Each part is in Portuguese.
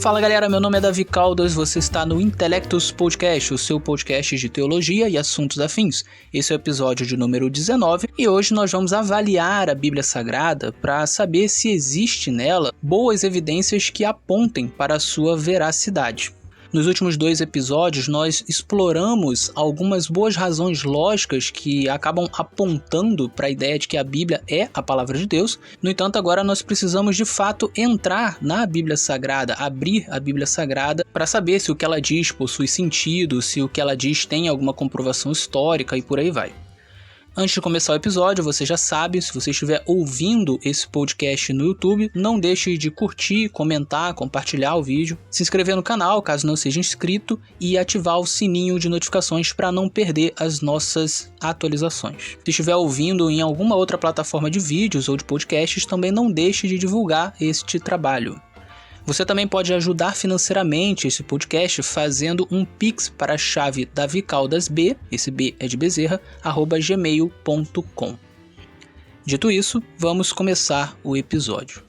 Fala galera, meu nome é Davi Caldas, você está no Intelectus Podcast, o seu podcast de teologia e assuntos afins. Esse é o episódio de número 19 e hoje nós vamos avaliar a Bíblia Sagrada para saber se existe nela boas evidências que apontem para a sua veracidade. Nos últimos 2 episódios, nós exploramos algumas boas razões lógicas que acabam apontando para a ideia de que a Bíblia é a palavra de Deus. No entanto, agora nós precisamos de fato entrar na Bíblia Sagrada, abrir a Bíblia Sagrada para saber se o que ela diz possui sentido, se o que ela diz tem alguma comprovação histórica e por aí vai. Antes de começar o episódio, você já sabe, se você estiver ouvindo esse podcast no YouTube, não deixe de curtir, comentar, compartilhar o vídeo, se inscrever no canal, caso não seja inscrito, e ativar o sininho de notificações para não perder as nossas atualizações. Se estiver ouvindo em alguma outra plataforma de vídeos ou de podcasts, também não deixe de divulgar este trabalho. Você também pode ajudar financeiramente esse podcast fazendo um Pix para a chave davicaldasb, esse B é de Bezerra, @gmail.com. Dito isso, vamos começar o episódio.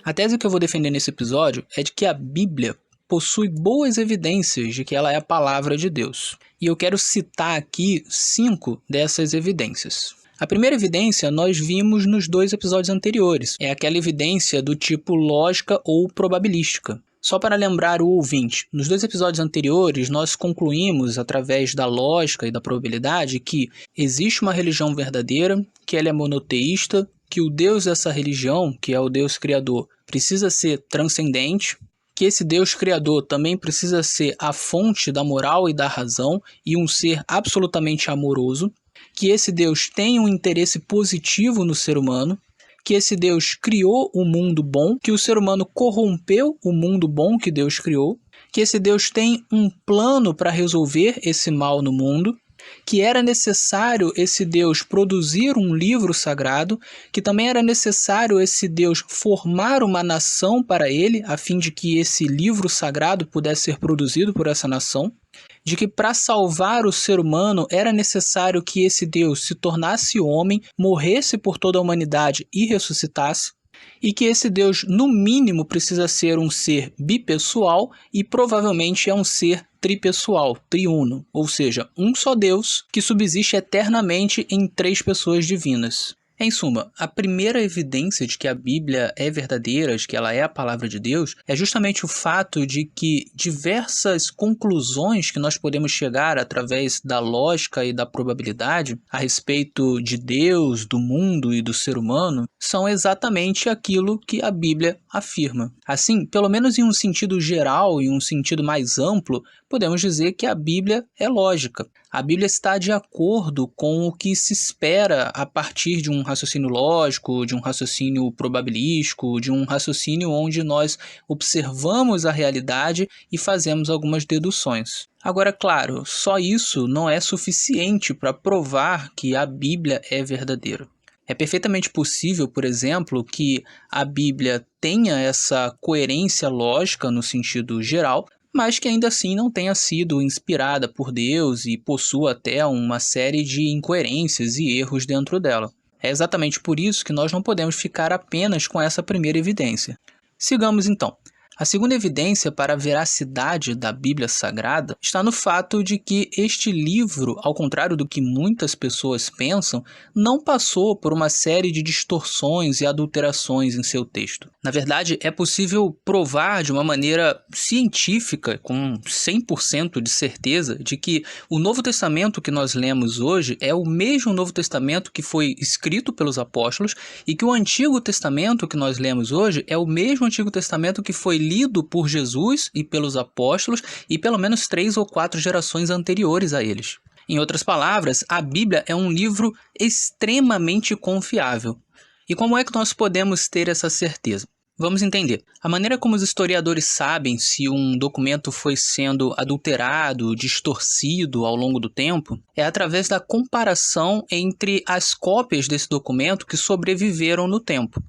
A tese que eu vou defender nesse episódio é de que a Bíblia possui boas evidências de que ela é a palavra de Deus. E eu quero citar aqui 5 dessas evidências. A primeira evidência nós vimos nos 2 episódios anteriores, é aquela evidência do tipo lógica ou probabilística. Só para lembrar o ouvinte, nos 2 episódios anteriores nós concluímos através da lógica e da probabilidade que existe uma religião verdadeira, que ela é monoteísta, que o Deus dessa religião, que é o Deus Criador, precisa ser transcendente, que esse Deus Criador também precisa ser a fonte da moral e da razão e um ser absolutamente amoroso, que esse Deus tem um interesse positivo no ser humano, que esse Deus criou o mundo bom, que o ser humano corrompeu o mundo bom que Deus criou, que esse Deus tem um plano para resolver esse mal no mundo, que era necessário esse Deus produzir um livro sagrado, que também era necessário esse Deus formar uma nação para ele, a fim de que esse livro sagrado pudesse ser produzido por essa nação, de que para salvar o ser humano era necessário que esse Deus se tornasse homem, morresse por toda a humanidade e ressuscitasse, e que esse Deus, no mínimo, precisa ser um ser bipessoal e provavelmente é um ser tripessoal, triuno, ou seja, um só Deus que subsiste eternamente em 3 pessoas divinas. Em suma, a primeira evidência de que a Bíblia é verdadeira, de que ela é a palavra de Deus, é justamente o fato de que diversas conclusões que nós podemos chegar através da lógica e da probabilidade a respeito de Deus, do mundo e do ser humano, são exatamente aquilo que a Bíblia afirma. Assim, pelo menos em um sentido geral e um sentido mais amplo, podemos dizer que a Bíblia é lógica. A Bíblia está de acordo com o que se espera a partir de um raciocínio lógico, de um raciocínio probabilístico, de um raciocínio onde nós observamos a realidade e fazemos algumas deduções. Agora, claro, só isso não é suficiente para provar que a Bíblia é verdadeira. É perfeitamente possível, por exemplo, que a Bíblia tenha essa coerência lógica no sentido geral, mas que ainda assim não tenha sido inspirada por Deus e possua até uma série de incoerências e erros dentro dela. É exatamente por isso que nós não podemos ficar apenas com essa primeira evidência. Sigamos então. A segunda evidência para a veracidade da Bíblia Sagrada está no fato de que este livro, ao contrário do que muitas pessoas pensam, não passou por uma série de distorções e adulterações em seu texto. Na verdade, é possível provar de uma maneira científica, com 100% de certeza, de que o Novo Testamento que nós lemos hoje é o mesmo Novo Testamento que foi escrito pelos apóstolos e que o Antigo Testamento que nós lemos hoje é o mesmo Antigo Testamento que foi lido por Jesus e pelos apóstolos e pelo menos 3 ou 4 gerações anteriores a eles. Em outras palavras, a Bíblia é um livro extremamente confiável. E como é que nós podemos ter essa certeza? Vamos entender. A maneira como os historiadores sabem se um documento foi sendo adulterado, distorcido ao longo do tempo, é através da comparação entre as cópias desse documento que sobreviveram no tempo.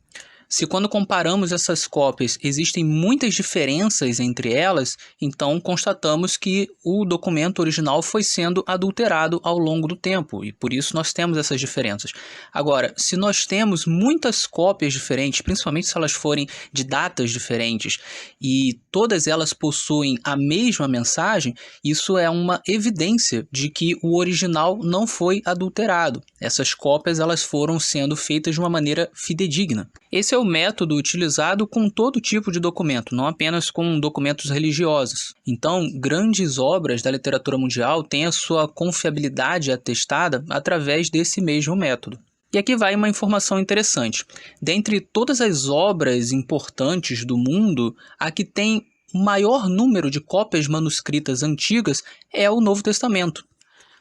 Se quando comparamos essas cópias existem muitas diferenças entre elas, então constatamos que o documento original foi sendo adulterado ao longo do tempo e por isso nós temos essas diferenças. Agora, se nós temos muitas cópias diferentes, principalmente se elas forem de datas diferentes e todas elas possuem a mesma mensagem, isso é uma evidência de que o original não foi adulterado. Essas cópias elas foram sendo feitas de uma maneira fidedigna. Esse é o método utilizado com todo tipo de documento, não apenas com documentos religiosos. Então, grandes obras da literatura mundial têm a sua confiabilidade atestada através desse mesmo método. E aqui vai uma informação interessante. Dentre todas as obras importantes do mundo, a que tem o maior número de cópias manuscritas antigas é o Novo Testamento.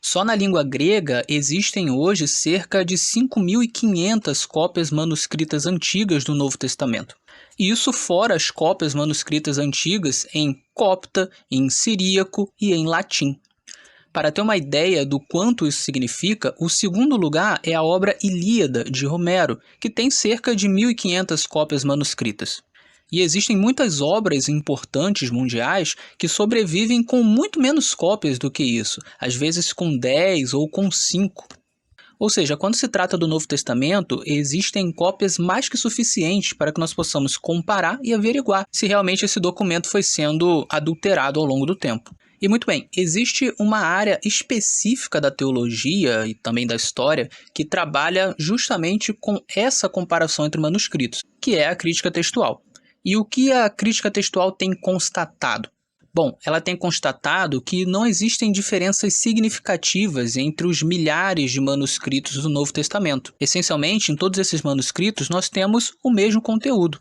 Só na língua grega existem hoje cerca de 5.500 cópias manuscritas antigas do Novo Testamento. Isso fora as cópias manuscritas antigas em copta, em siríaco e em latim. Para ter uma ideia do quanto isso significa, o segundo lugar é a obra Ilíada, de Homero, que tem cerca de 1.500 cópias manuscritas. E existem muitas obras importantes mundiais que sobrevivem com muito menos cópias do que isso, às vezes com 10 ou com 5. Ou seja, quando se trata do Novo Testamento, existem cópias mais que suficientes para que nós possamos comparar e averiguar se realmente esse documento foi sendo adulterado ao longo do tempo. E muito bem, existe uma área específica da teologia e também da história que trabalha justamente com essa comparação entre manuscritos, que é a crítica textual. E o que a crítica textual tem constatado? Bom, ela tem constatado que não existem diferenças significativas entre os milhares de manuscritos do Novo Testamento. Essencialmente, em todos esses manuscritos, nós temos o mesmo conteúdo.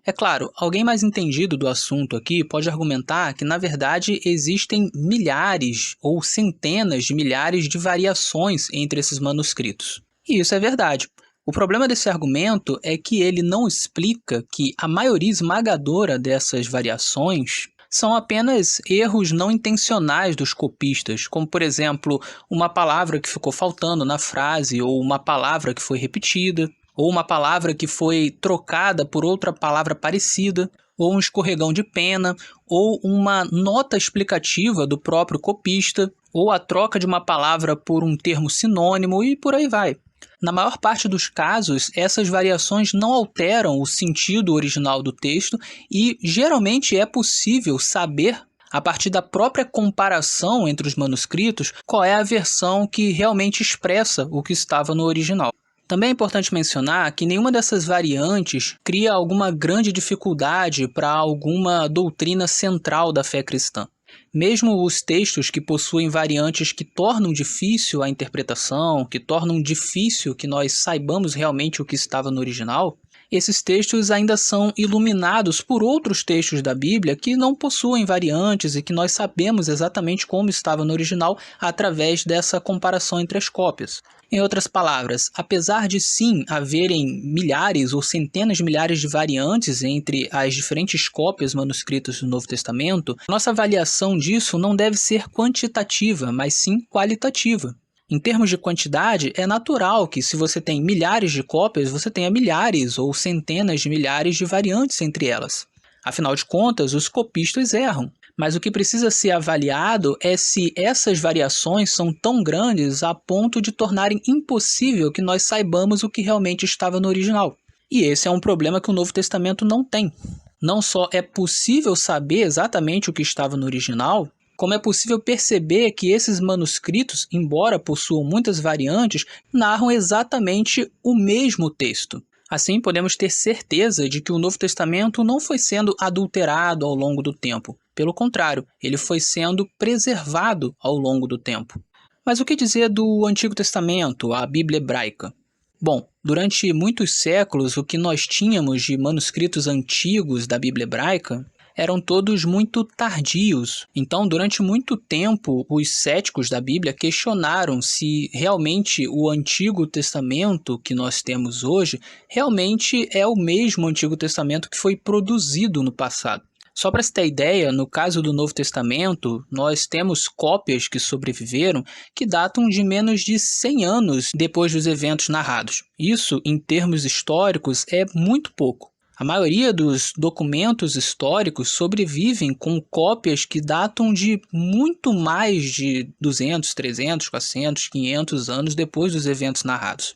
É claro, alguém mais entendido do assunto aqui pode argumentar que, na verdade, existem milhares ou centenas de milhares de variações entre esses manuscritos. E isso é verdade. O problema desse argumento é que ele não explica que a maioria esmagadora dessas variações são apenas erros não intencionais dos copistas, como, por exemplo, uma palavra que ficou faltando na frase, ou uma palavra que foi repetida, ou uma palavra que foi trocada por outra palavra parecida, ou um escorregão de pena, ou uma nota explicativa do próprio copista, ou a troca de uma palavra por um termo sinônimo e por aí vai. Na maior parte dos casos, essas variações não alteram o sentido original do texto e geralmente é possível saber, a partir da própria comparação entre os manuscritos, qual é a versão que realmente expressa o que estava no original. Também é importante mencionar que nenhuma dessas variantes cria alguma grande dificuldade para alguma doutrina central da fé cristã. Mesmo os textos que possuem variantes que tornam difícil a interpretação, que tornam difícil que nós saibamos realmente o que estava no original, esses textos ainda são iluminados por outros textos da Bíblia que não possuem variantes e que nós sabemos exatamente como estava no original através dessa comparação entre as cópias. Em outras palavras, apesar de sim haverem milhares ou centenas de milhares de variantes entre as diferentes cópias manuscritas do Novo Testamento, nossa avaliação disso não deve ser quantitativa, mas sim qualitativa. Em termos de quantidade, é natural que se você tem milhares de cópias, você tenha milhares ou centenas de milhares de variantes entre elas. Afinal de contas, os copistas erram. Mas o que precisa ser avaliado é se essas variações são tão grandes a ponto de tornarem impossível que nós saibamos o que realmente estava no original. E esse é um problema que o Novo Testamento não tem. Não só é possível saber exatamente o que estava no original, como é possível perceber que esses manuscritos, embora possuam muitas variantes, narram exatamente o mesmo texto. Assim, podemos ter certeza de que o Novo Testamento não foi sendo adulterado ao longo do tempo. Pelo contrário, ele foi sendo preservado ao longo do tempo. Mas o que dizer do Antigo Testamento, a Bíblia hebraica? Bom, durante muitos séculos, o que nós tínhamos de manuscritos antigos da Bíblia hebraica eram todos muito tardios. Então, durante muito tempo, os céticos da Bíblia questionaram se realmente o Antigo Testamento que nós temos hoje realmente é o mesmo Antigo Testamento que foi produzido no passado. Só para você ter ideia, no caso do Novo Testamento, nós temos cópias que sobreviveram que datam de menos de 100 anos depois dos eventos narrados. Isso, em termos históricos, é muito pouco. A maioria dos documentos históricos sobrevivem com cópias que datam de muito mais de 200, 300, 400, 500 anos depois dos eventos narrados.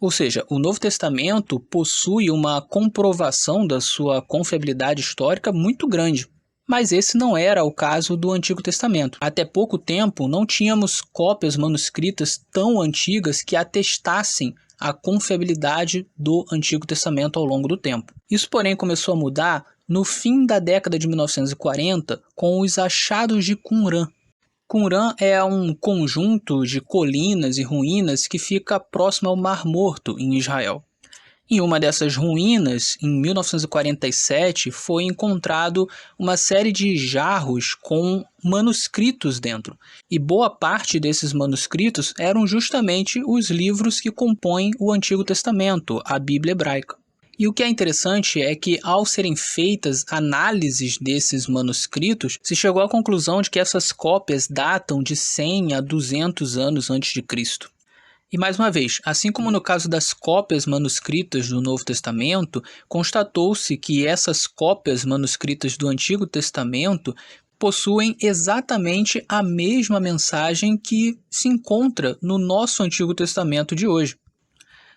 Ou seja, o Novo Testamento possui uma comprovação da sua confiabilidade histórica muito grande. Mas esse não era o caso do Antigo Testamento. Até pouco tempo, não tínhamos cópias manuscritas tão antigas que atestassem a confiabilidade do Antigo Testamento ao longo do tempo. Isso, porém, começou a mudar no fim da década de 1940 com os achados de Qumran. Qumran é um conjunto de colinas e ruínas que fica próximo ao Mar Morto, em Israel. Em uma dessas ruínas, em 1947, foi encontrado uma série de jarros com manuscritos dentro. E boa parte desses manuscritos eram justamente os livros que compõem o Antigo Testamento, a Bíblia hebraica. E o que é interessante é que, ao serem feitas análises desses manuscritos, se chegou à conclusão de que essas cópias datam de 100 a 200 anos antes de Cristo. E mais uma vez, assim como no caso das cópias manuscritas do Novo Testamento, constatou-se que essas cópias manuscritas do Antigo Testamento possuem exatamente a mesma mensagem que se encontra no nosso Antigo Testamento de hoje.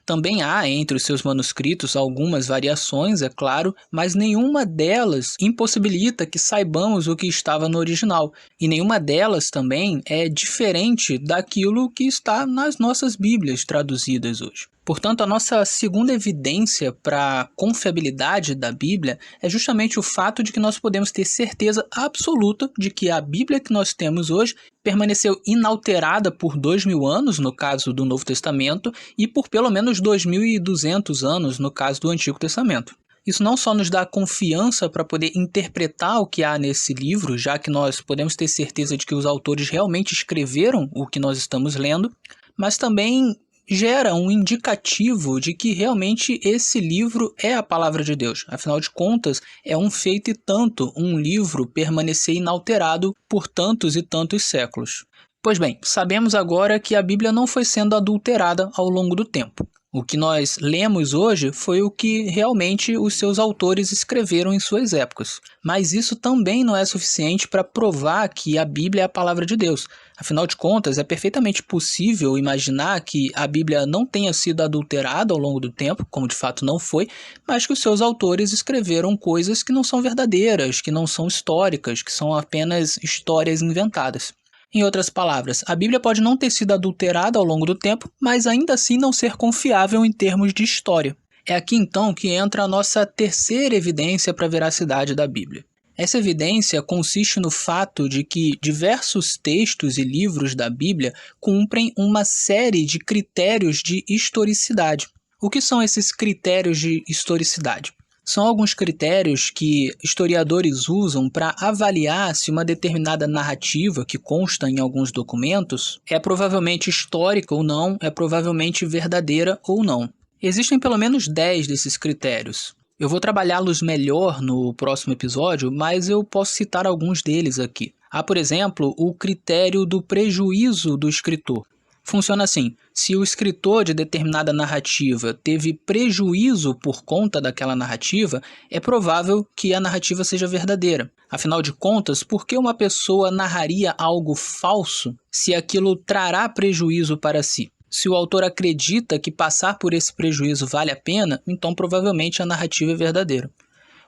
Também há entre os seus manuscritos algumas variações, é claro, mas nenhuma delas impossibilita que saibamos o que estava no original. E nenhuma delas também é diferente daquilo que está nas nossas Bíblias traduzidas hoje. Portanto, a nossa segunda evidência para a confiabilidade da Bíblia é justamente o fato de que nós podemos ter certeza absoluta de que a Bíblia que nós temos hoje permaneceu inalterada por 2000 anos, no caso do Novo Testamento, e por pelo menos 2200 anos, no caso do Antigo Testamento. Isso não só nos dá confiança para poder interpretar o que há nesse livro, já que nós podemos ter certeza de que os autores realmente escreveram o que nós estamos lendo, mas também gera um indicativo de que realmente esse livro é a palavra de Deus. Afinal de contas, é um feito e tanto um livro permanecer inalterado por tantos e tantos séculos. Pois bem, sabemos agora que a Bíblia não foi sendo adulterada ao longo do tempo. O que nós lemos hoje foi o que realmente os seus autores escreveram em suas épocas. Mas isso também não é suficiente para provar que a Bíblia é a palavra de Deus. Afinal de contas, é perfeitamente possível imaginar que a Bíblia não tenha sido adulterada ao longo do tempo, como de fato não foi, mas que os seus autores escreveram coisas que não são verdadeiras, que não são históricas, que são apenas histórias inventadas. Em outras palavras, a Bíblia pode não ter sido adulterada ao longo do tempo, mas ainda assim não ser confiável em termos de história. É aqui então que entra a nossa terceira evidência para a veracidade da Bíblia. Essa evidência consiste no fato de que diversos textos e livros da Bíblia cumprem uma série de critérios de historicidade. O que são esses critérios de historicidade? São alguns critérios que historiadores usam para avaliar se uma determinada narrativa que consta em alguns documentos é provavelmente histórica ou não, é provavelmente verdadeira ou não. Existem pelo menos 10 desses critérios. Eu vou trabalhá-los melhor no próximo episódio, mas eu posso citar alguns deles aqui. Há, por exemplo, o critério do prejuízo do escritor. Funciona assim: se o escritor de determinada narrativa teve prejuízo por conta daquela narrativa, é provável que a narrativa seja verdadeira. Afinal de contas, por que uma pessoa narraria algo falso se aquilo trará prejuízo para si? Se o autor acredita que passar por esse prejuízo vale a pena, então provavelmente a narrativa é verdadeira.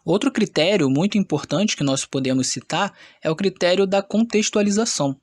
Outro critério muito importante que nós podemos citar é o critério da contextualização.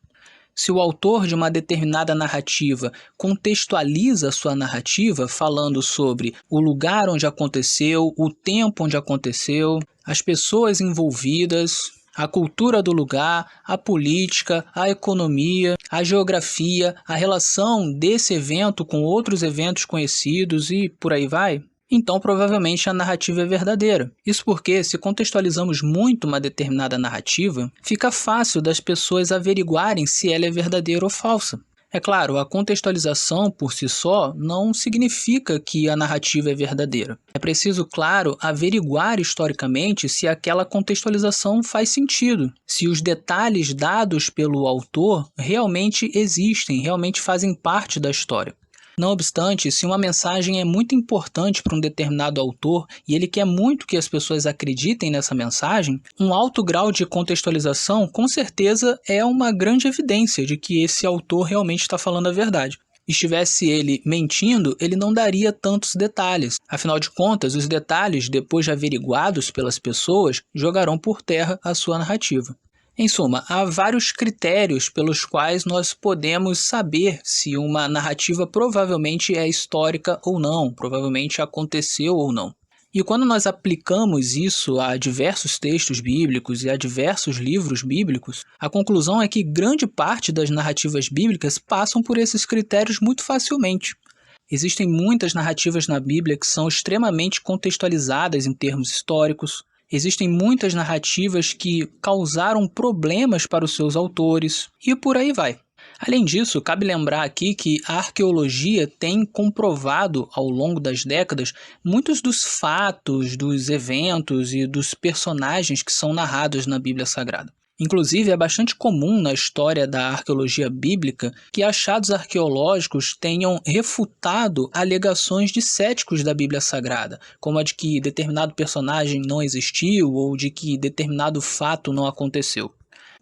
Se o autor de uma determinada narrativa contextualiza a sua narrativa falando sobre o lugar onde aconteceu, o tempo onde aconteceu, as pessoas envolvidas, a cultura do lugar, a política, a economia, a geografia, a relação desse evento com outros eventos conhecidos e por aí vai, então provavelmente a narrativa é verdadeira. Isso porque, se contextualizamos muito uma determinada narrativa, fica fácil das pessoas averiguarem se ela é verdadeira ou falsa. É claro, a contextualização por si só não significa que a narrativa é verdadeira. É preciso, claro, averiguar historicamente se aquela contextualização faz sentido, se os detalhes dados pelo autor realmente existem, realmente fazem parte da história. Não obstante, se uma mensagem é muito importante para um determinado autor e ele quer muito que as pessoas acreditem nessa mensagem, um alto grau de contextualização com certeza é uma grande evidência de que esse autor realmente está falando a verdade. Estivesse ele mentindo, ele não daria tantos detalhes. Afinal de contas, os detalhes, depois de averiguados pelas pessoas, jogarão por terra a sua narrativa. Em suma, há vários critérios pelos quais nós podemos saber se uma narrativa provavelmente é histórica ou não, provavelmente aconteceu ou não. E quando nós aplicamos isso a diversos textos bíblicos e a diversos livros bíblicos, a conclusão é que grande parte das narrativas bíblicas passam por esses critérios muito facilmente. Existem muitas narrativas na Bíblia que são extremamente contextualizadas em termos históricos. Existem muitas narrativas que causaram problemas para os seus autores e por aí vai. Além disso, cabe lembrar aqui que a arqueologia tem comprovado ao longo das décadas muitos dos fatos, dos eventos e dos personagens que são narrados na Bíblia Sagrada. Inclusive, é bastante comum na história da arqueologia bíblica que achados arqueológicos tenham refutado alegações de céticos da Bíblia Sagrada, como a de que determinado personagem não existiu ou de que determinado fato não aconteceu.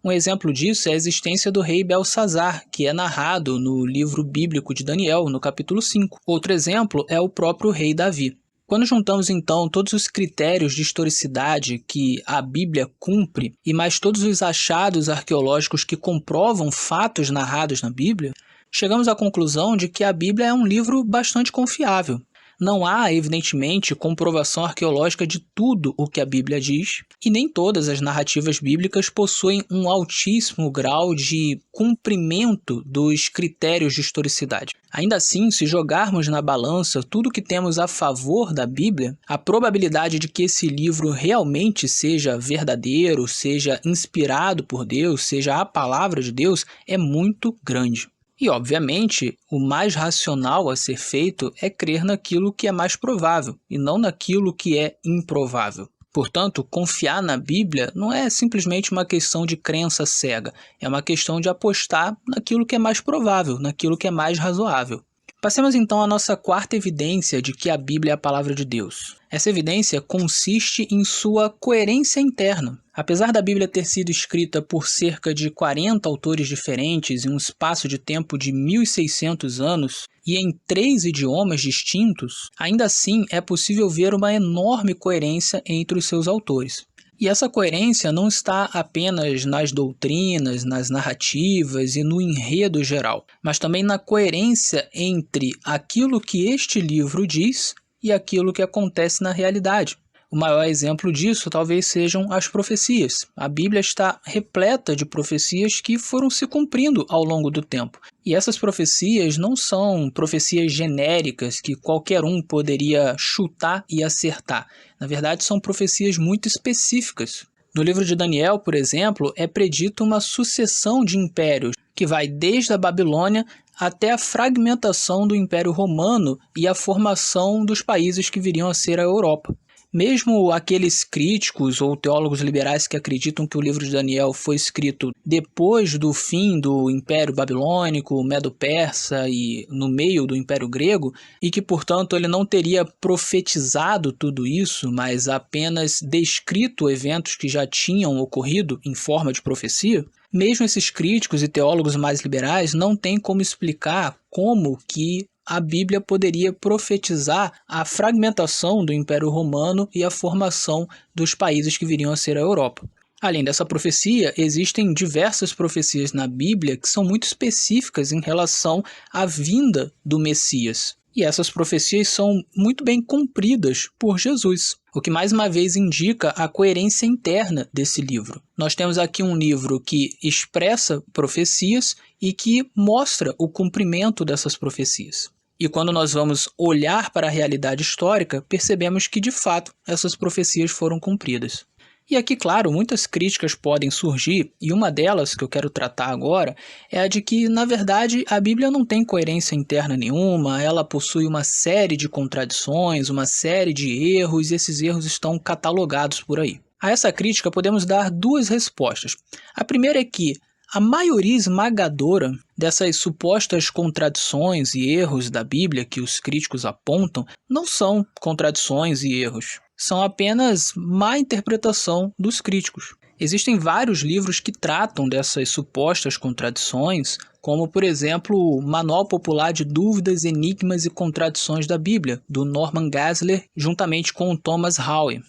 Um exemplo disso é a existência do rei Belsazar, que é narrado no livro bíblico de Daniel, no capítulo 5. Outro exemplo é o próprio rei Davi. Quando juntamos, então, todos os critérios de historicidade que a Bíblia cumpre e mais todos os achados arqueológicos que comprovam fatos narrados na Bíblia, chegamos à conclusão de que a Bíblia é um livro bastante confiável. Não há, evidentemente, comprovação arqueológica de tudo o que a Bíblia diz, e nem todas as narrativas bíblicas possuem um altíssimo grau de cumprimento dos critérios de historicidade. Ainda assim, se jogarmos na balança tudo o que temos a favor da Bíblia, a probabilidade de que esse livro realmente seja verdadeiro, seja inspirado por Deus, seja a palavra de Deus, é muito grande. E, obviamente, o mais racional a ser feito é crer naquilo que é mais provável e não naquilo que é improvável. Portanto, confiar na Bíblia não é simplesmente uma questão de crença cega, é uma questão de apostar naquilo que é mais provável, naquilo que é mais razoável. Passemos então à nossa quarta evidência de que a Bíblia é a palavra de Deus. Essa evidência consiste em sua coerência interna. Apesar da Bíblia ter sido escrita por cerca de 40 autores diferentes em um espaço de tempo de 1.600 anos e em 3 idiomas distintos, ainda assim é possível ver uma enorme coerência entre os seus autores. E essa coerência não está apenas nas doutrinas, nas narrativas e no enredo geral, mas também na coerência entre aquilo que este livro diz e aquilo que acontece na realidade. O maior exemplo disso talvez sejam as profecias. A Bíblia está repleta de profecias que foram se cumprindo ao longo do tempo. E essas profecias não são profecias genéricas que qualquer um poderia chutar e acertar. Na verdade, são profecias muito específicas. No livro de Daniel, por exemplo, é predito uma sucessão de impérios que vai desde a Babilônia até a fragmentação do Império Romano e a formação dos países que viriam a ser a Europa. Mesmo aqueles críticos ou teólogos liberais que acreditam que o livro de Daniel foi escrito depois do fim do Império Babilônico, Medo-Persa e no meio do Império Grego, e que, portanto, ele não teria profetizado tudo isso, mas apenas descrito eventos que já tinham ocorrido em forma de profecia, mesmo esses críticos e teólogos mais liberais não têm como explicar como que a Bíblia poderia profetizar a fragmentação do Império Romano e a formação dos países que viriam a ser a Europa. Além dessa profecia, existem diversas profecias na Bíblia que são muito específicas em relação à vinda do Messias. E essas profecias são muito bem cumpridas por Jesus, o que mais uma vez indica a coerência interna desse livro. Nós temos aqui um livro que expressa profecias e que mostra o cumprimento dessas profecias. E quando nós vamos olhar para a realidade histórica, percebemos que, de fato, essas profecias foram cumpridas. E aqui, claro, muitas críticas podem surgir, e uma delas que eu quero tratar agora é a de que, na verdade, a Bíblia não tem coerência interna nenhuma, ela possui uma série de contradições, uma série de erros, e esses erros estão catalogados por aí. A essa crítica podemos dar duas respostas. A primeira é que a maioria esmagadora dessas supostas contradições e erros da Bíblia que os críticos apontam não são contradições e erros. São apenas má interpretação dos críticos. Existem vários livros que tratam dessas supostas contradições, como, por exemplo, o Manual Popular de Dúvidas, Enigmas e Contradições da Bíblia, do Norman Geisler, juntamente com o Thomas Howe.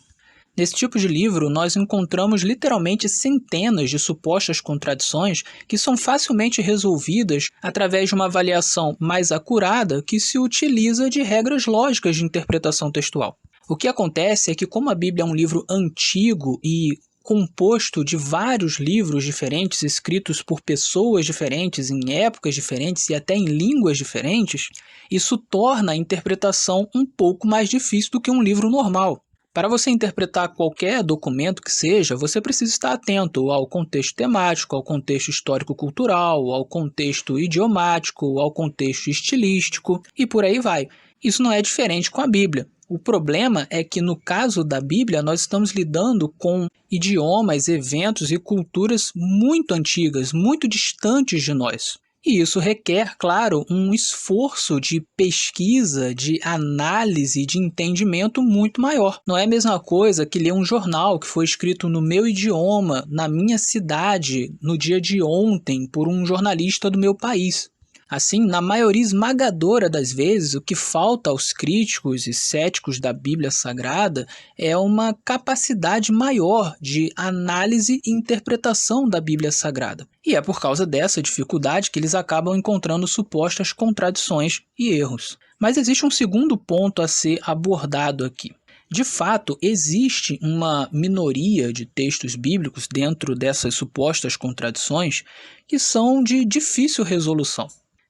Nesse tipo de livro, nós encontramos literalmente centenas de supostas contradições que são facilmente resolvidas através de uma avaliação mais acurada que se utiliza de regras lógicas de interpretação textual. O que acontece é que, como a Bíblia é um livro antigo e composto de vários livros diferentes, escritos por pessoas diferentes, em épocas diferentes e até em línguas diferentes, isso torna a interpretação um pouco mais difícil do que um livro normal. Para você interpretar qualquer documento que seja, você precisa estar atento ao contexto temático, ao contexto histórico-cultural, ao contexto idiomático, ao contexto estilístico e por aí vai. Isso não é diferente com a Bíblia. O problema é que, no caso da Bíblia, nós estamos lidando com idiomas, eventos e culturas muito antigas, muito distantes de nós. E isso requer, claro, um esforço de pesquisa, de análise, de entendimento muito maior. Não é a mesma coisa que ler um jornal que foi escrito no meu idioma, na minha cidade, no dia de ontem, por um jornalista do meu país. Assim, na maioria esmagadora das vezes, o que falta aos críticos e céticos da Bíblia Sagrada é uma capacidade maior de análise e interpretação da Bíblia Sagrada. E é por causa dessa dificuldade que eles acabam encontrando supostas contradições e erros. Mas existe um segundo ponto a ser abordado aqui. De fato, existe uma minoria de textos bíblicos dentro dessas supostas contradições que são de difícil resolução.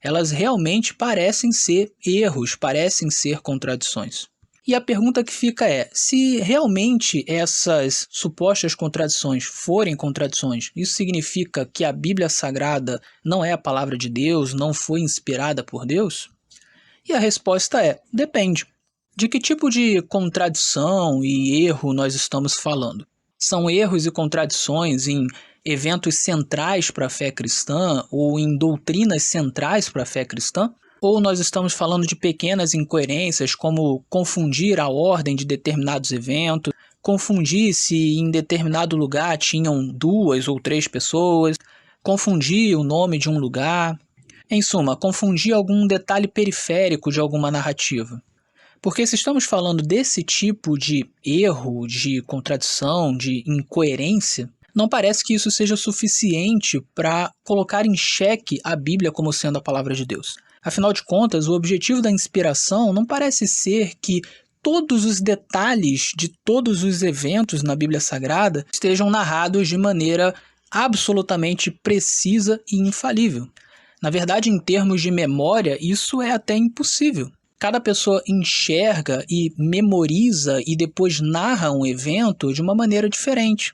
Elas realmente parecem ser erros, parecem ser contradições. E a pergunta que fica é, se realmente essas supostas contradições forem contradições, isso significa que a Bíblia Sagrada não é a palavra de Deus, não foi inspirada por Deus? E a resposta é, depende. De que tipo de contradição e erro nós estamos falando? São erros e contradições em eventos centrais para a fé cristã ou em doutrinas centrais para a fé cristã? Ou nós estamos falando de pequenas incoerências como confundir a ordem de determinados eventos, confundir se em determinado lugar tinham 2 ou 3 pessoas, confundir o nome de um lugar, em suma, confundir algum detalhe periférico de alguma narrativa? Porque se estamos falando desse tipo de erro, de contradição, de incoerência, não parece que isso seja suficiente para colocar em xeque a Bíblia como sendo a palavra de Deus. Afinal de contas, o objetivo da inspiração não parece ser que todos os detalhes de todos os eventos na Bíblia Sagrada estejam narrados de maneira absolutamente precisa e infalível. Na verdade, em termos de memória, isso é até impossível. Cada pessoa enxerga e memoriza e depois narra um evento de uma maneira diferente.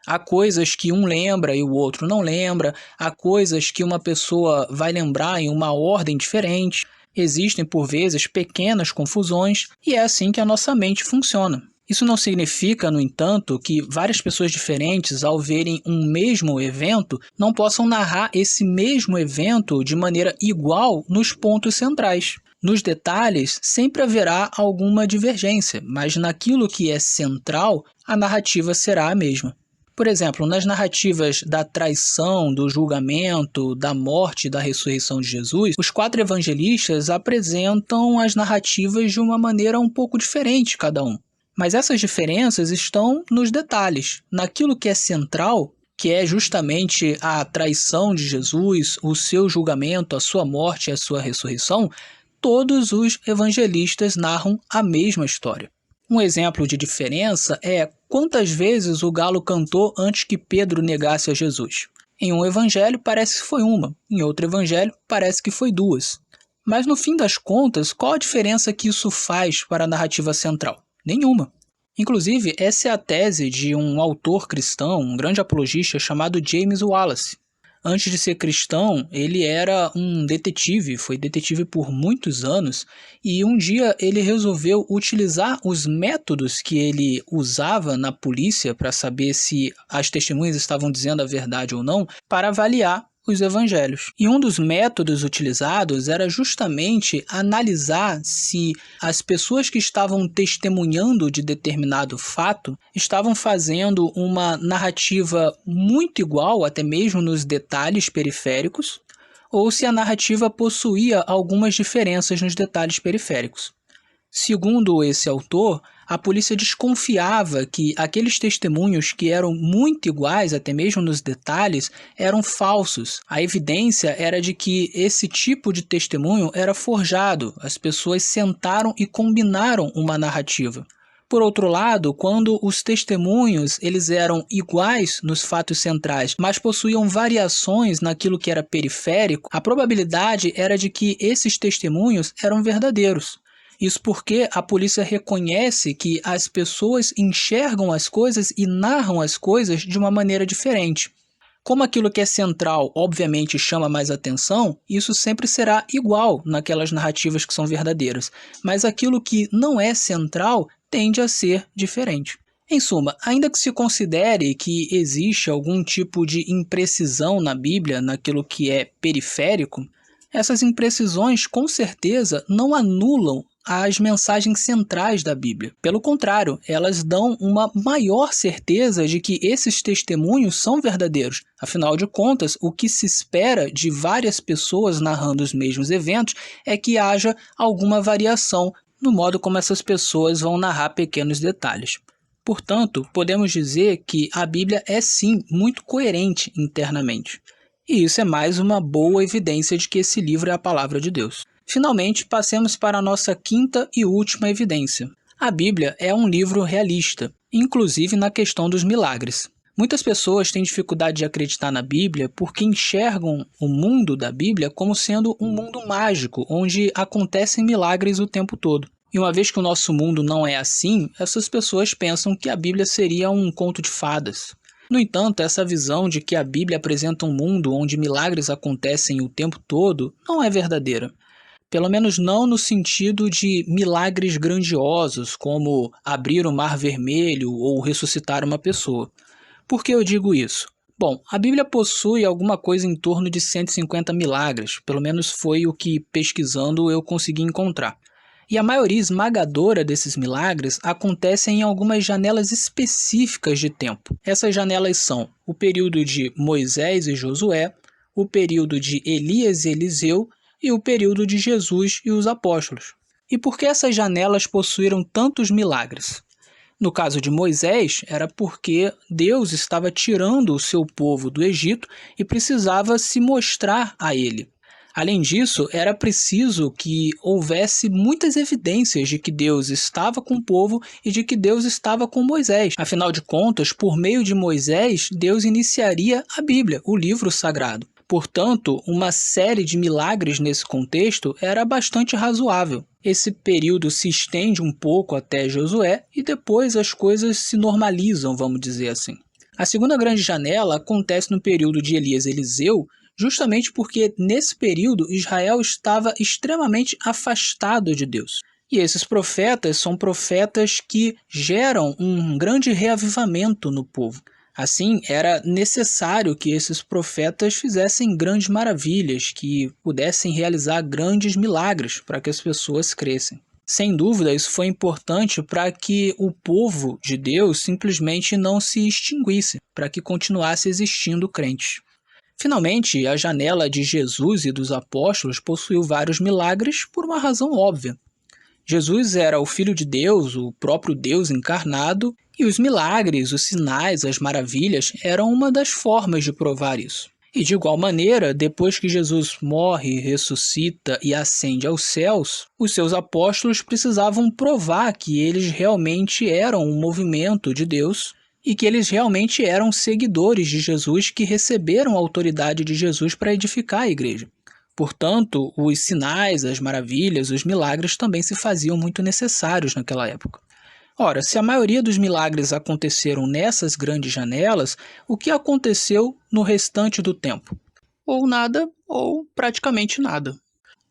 Há coisas que um lembra e o outro não lembra, há coisas que uma pessoa vai lembrar em uma ordem diferente, existem por vezes pequenas confusões e é assim que a nossa mente funciona. Isso não significa, no entanto, que várias pessoas diferentes, ao verem um mesmo evento, não possam narrar esse mesmo evento de maneira igual nos pontos centrais. Nos detalhes, sempre haverá alguma divergência, mas naquilo que é central, a narrativa será a mesma. Por exemplo, nas narrativas da traição, do julgamento, da morte e da ressurreição de Jesus, os 4 evangelistas apresentam as narrativas de uma maneira um pouco diferente cada um. Mas essas diferenças estão nos detalhes, naquilo que é central, que é justamente a traição de Jesus, o seu julgamento, a sua morte e a sua ressurreição. Todos os evangelistas narram a mesma história. Um exemplo de diferença é quantas vezes o galo cantou antes que Pedro negasse a Jesus. Em um evangelho parece que foi uma, em outro evangelho parece que foi 2. Mas no fim das contas, qual a diferença que isso faz para a narrativa central? Nenhuma. Inclusive, essa é a tese de um autor cristão, um grande apologista chamado James Wallace. Antes de ser cristão, ele era um detetive, foi detetive por muitos anos, e um dia ele resolveu utilizar os métodos que ele usava na polícia para saber se as testemunhas estavam dizendo a verdade ou não, para avaliar os evangelhos. E um dos métodos utilizados era justamente analisar se as pessoas que estavam testemunhando de determinado fato estavam fazendo uma narrativa muito igual, até mesmo nos detalhes periféricos, ou se a narrativa possuía algumas diferenças nos detalhes periféricos. Segundo esse autor, a polícia desconfiava que aqueles testemunhos que eram muito iguais, até mesmo nos detalhes, eram falsos. A evidência era de que esse tipo de testemunho era forjado. As pessoas sentaram e combinaram uma narrativa. Por outro lado, quando os testemunhos eles eram iguais nos fatos centrais, mas possuíam variações naquilo que era periférico, a probabilidade era de que esses testemunhos eram verdadeiros. Isso porque a polícia reconhece que as pessoas enxergam as coisas e narram as coisas de uma maneira diferente. Como aquilo que é central, obviamente, chama mais atenção, isso sempre será igual naquelas narrativas que são verdadeiras. Mas aquilo que não é central tende a ser diferente. Em suma, ainda que se considere que existe algum tipo de imprecisão na Bíblia, naquilo que é periférico, essas imprecisões com certeza não anulam as mensagens centrais da Bíblia. Pelo contrário, elas dão uma maior certeza de que esses testemunhos são verdadeiros. Afinal de contas, o que se espera de várias pessoas narrando os mesmos eventos é que haja alguma variação no modo como essas pessoas vão narrar pequenos detalhes. Portanto, podemos dizer que a Bíblia é sim muito coerente internamente. E isso é mais uma boa evidência de que esse livro é a palavra de Deus. Finalmente, passemos para a nossa quinta e última evidência. A Bíblia é um livro realista, inclusive na questão dos milagres. Muitas pessoas têm dificuldade de acreditar na Bíblia porque enxergam o mundo da Bíblia como sendo um mundo mágico, onde acontecem milagres o tempo todo. E uma vez que o nosso mundo não é assim, essas pessoas pensam que a Bíblia seria um conto de fadas. No entanto, essa visão de que a Bíblia apresenta um mundo onde milagres acontecem o tempo todo não é verdadeira. Pelo menos não no sentido de milagres grandiosos, como abrir o mar vermelho ou ressuscitar uma pessoa. Por que eu digo isso? Bom, a Bíblia possui alguma coisa em torno de 150 milagres, pelo menos foi o que pesquisando eu consegui encontrar. E a maioria esmagadora desses milagres acontecem em algumas janelas específicas de tempo. Essas janelas são o período de Moisés e Josué, o período de Elias e Eliseu e o período de Jesus e os apóstolos. E por que essas janelas possuíram tantos milagres? No caso de Moisés, era porque Deus estava tirando o seu povo do Egito e precisava se mostrar a ele. Além disso, era preciso que houvesse muitas evidências de que Deus estava com o povo e de que Deus estava com Moisés. Afinal de contas, por meio de Moisés, Deus iniciaria a Bíblia, o livro sagrado. Portanto, uma série de milagres nesse contexto era bastante razoável. Esse período se estende um pouco até Josué e depois as coisas se normalizam, vamos dizer assim. A segunda grande janela acontece no período de Elias e Eliseu, justamente porque nesse período Israel estava extremamente afastado de Deus. E esses profetas são profetas que geram um grande reavivamento no povo. Assim, era necessário que esses profetas fizessem grandes maravilhas, que pudessem realizar grandes milagres para que as pessoas crescem. Sem dúvida, isso foi importante para que o povo de Deus simplesmente não se extinguisse, para que continuasse existindo crentes. Finalmente, a janela de Jesus e dos apóstolos possuiu vários milagres por uma razão óbvia. Jesus era o Filho de Deus, o próprio Deus encarnado, e os milagres, os sinais, as maravilhas eram uma das formas de provar isso. E de igual maneira, depois que Jesus morre, ressuscita e ascende aos céus, os seus apóstolos precisavam provar que eles realmente eram um movimento de Deus e que eles realmente eram seguidores de Jesus que receberam a autoridade de Jesus para edificar a igreja. Portanto, os sinais, as maravilhas, os milagres também se faziam muito necessários naquela época. Ora, se a maioria dos milagres aconteceram nessas grandes janelas, o que aconteceu no restante do tempo? Ou nada, ou praticamente nada.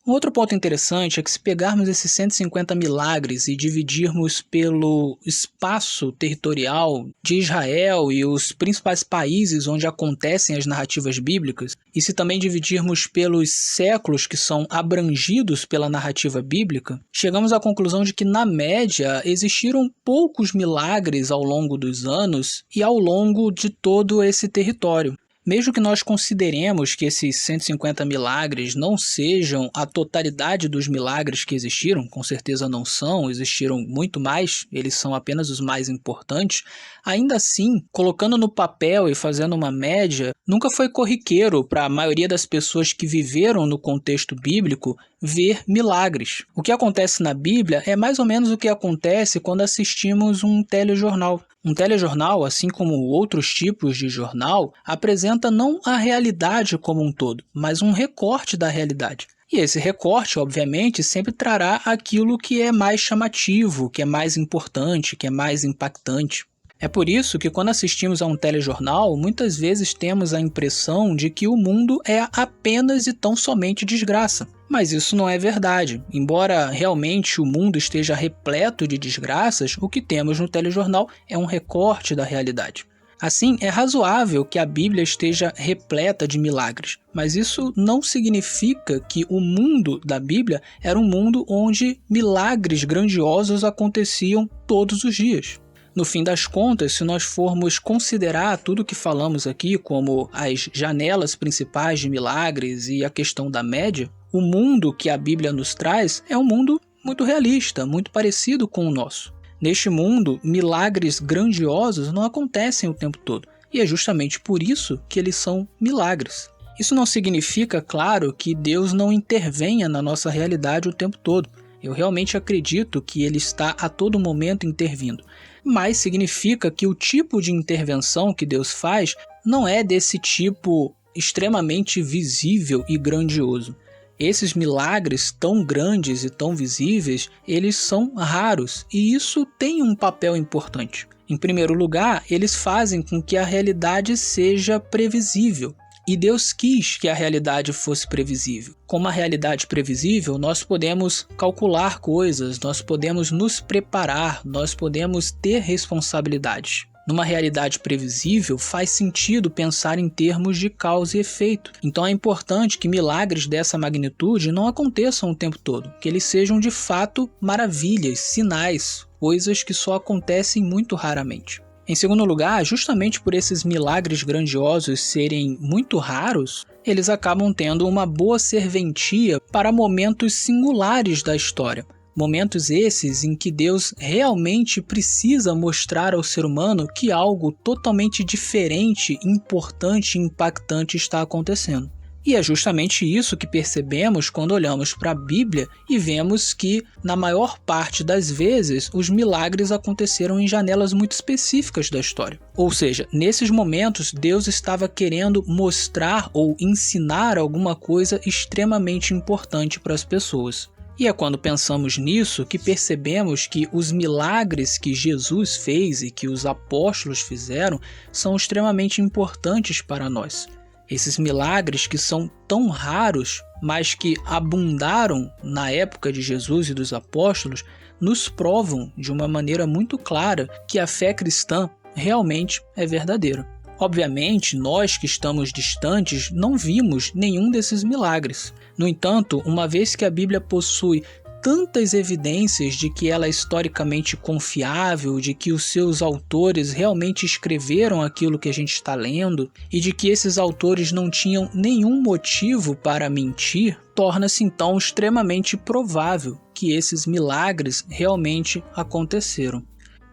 Um outro ponto interessante é que se pegarmos esses 150 milagres e dividirmos pelo espaço territorial de Israel e os principais países onde acontecem as narrativas bíblicas, e se também dividirmos pelos séculos que são abrangidos pela narrativa bíblica, chegamos à conclusão de que, na média, existiram poucos milagres ao longo dos anos e ao longo de todo esse território. Mesmo que nós consideremos que esses 150 milagres não sejam a totalidade dos milagres que existiram, com certeza não são, existiram muito mais, eles são apenas os mais importantes, ainda assim, colocando no papel e fazendo uma média, nunca foi corriqueiro para a maioria das pessoas que viveram no contexto bíblico ver milagres. O que acontece na Bíblia é mais ou menos o que acontece quando assistimos um telejornal. Um telejornal, assim como outros tipos de jornal, apresenta não a realidade como um todo, mas um recorte da realidade. E esse recorte, obviamente, sempre trará aquilo que é mais chamativo, que é mais importante, que é mais impactante. É por isso que, quando assistimos a um telejornal, muitas vezes temos a impressão de que o mundo é apenas e tão somente desgraça. Mas isso não é verdade. Embora realmente o mundo esteja repleto de desgraças, o que temos no telejornal é um recorte da realidade. Assim, é razoável que a Bíblia esteja repleta de milagres, mas isso não significa que o mundo da Bíblia era um mundo onde milagres grandiosos aconteciam todos os dias. No fim das contas, se nós formos considerar tudo o que falamos aqui, como as janelas principais de milagres e a questão da média, o mundo que a Bíblia nos traz é um mundo muito realista, muito parecido com o nosso. Neste mundo, milagres grandiosos não acontecem o tempo todo, e é justamente por isso que eles são milagres. Isso não significa, claro, que Deus não intervenha na nossa realidade o tempo todo. Eu realmente acredito que Ele está a todo momento intervindo. Mas significa que o tipo de intervenção que Deus faz não é desse tipo extremamente visível e grandioso. Esses milagres tão grandes e tão visíveis, eles são raros, e isso tem um papel importante. Em primeiro lugar, eles fazem com que a realidade seja previsível. E Deus quis que a realidade fosse previsível. Com uma realidade previsível, nós podemos calcular coisas, nós podemos nos preparar, nós podemos ter responsabilidades. Numa realidade previsível, faz sentido pensar em termos de causa e efeito. Então é importante que milagres dessa magnitude não aconteçam o tempo todo, que eles sejam de fato maravilhas, sinais, coisas que só acontecem muito raramente. Em segundo lugar, justamente por esses milagres grandiosos serem muito raros, eles acabam tendo uma boa serventia para momentos singulares da história. Momentos esses em que Deus realmente precisa mostrar ao ser humano que algo totalmente diferente, importante e impactante está acontecendo. E é justamente isso que percebemos quando olhamos para a Bíblia e vemos que, na maior parte das vezes, os milagres aconteceram em janelas muito específicas da história. Ou seja, nesses momentos, Deus estava querendo mostrar ou ensinar alguma coisa extremamente importante para as pessoas. E é quando pensamos nisso que percebemos que os milagres que Jesus fez e que os apóstolos fizeram são extremamente importantes para nós. Esses milagres que são tão raros, mas que abundaram na época de Jesus e dos apóstolos, nos provam de uma maneira muito clara que a fé cristã realmente é verdadeira. Obviamente, nós que estamos distantes não vimos nenhum desses milagres. No entanto, uma vez que a Bíblia possui tantas evidências de que ela é historicamente confiável, de que os seus autores realmente escreveram aquilo que a gente está lendo e de que esses autores não tinham nenhum motivo para mentir, torna-se então extremamente provável que esses milagres realmente aconteceram.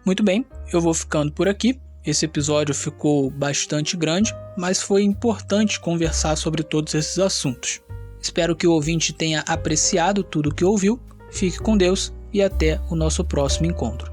Muito bem, eu vou ficando por aqui. Esse episódio ficou bastante grande, mas foi importante conversar sobre todos esses assuntos. Espero que o ouvinte tenha apreciado tudo o que ouviu. Fique com Deus e até o nosso próximo encontro.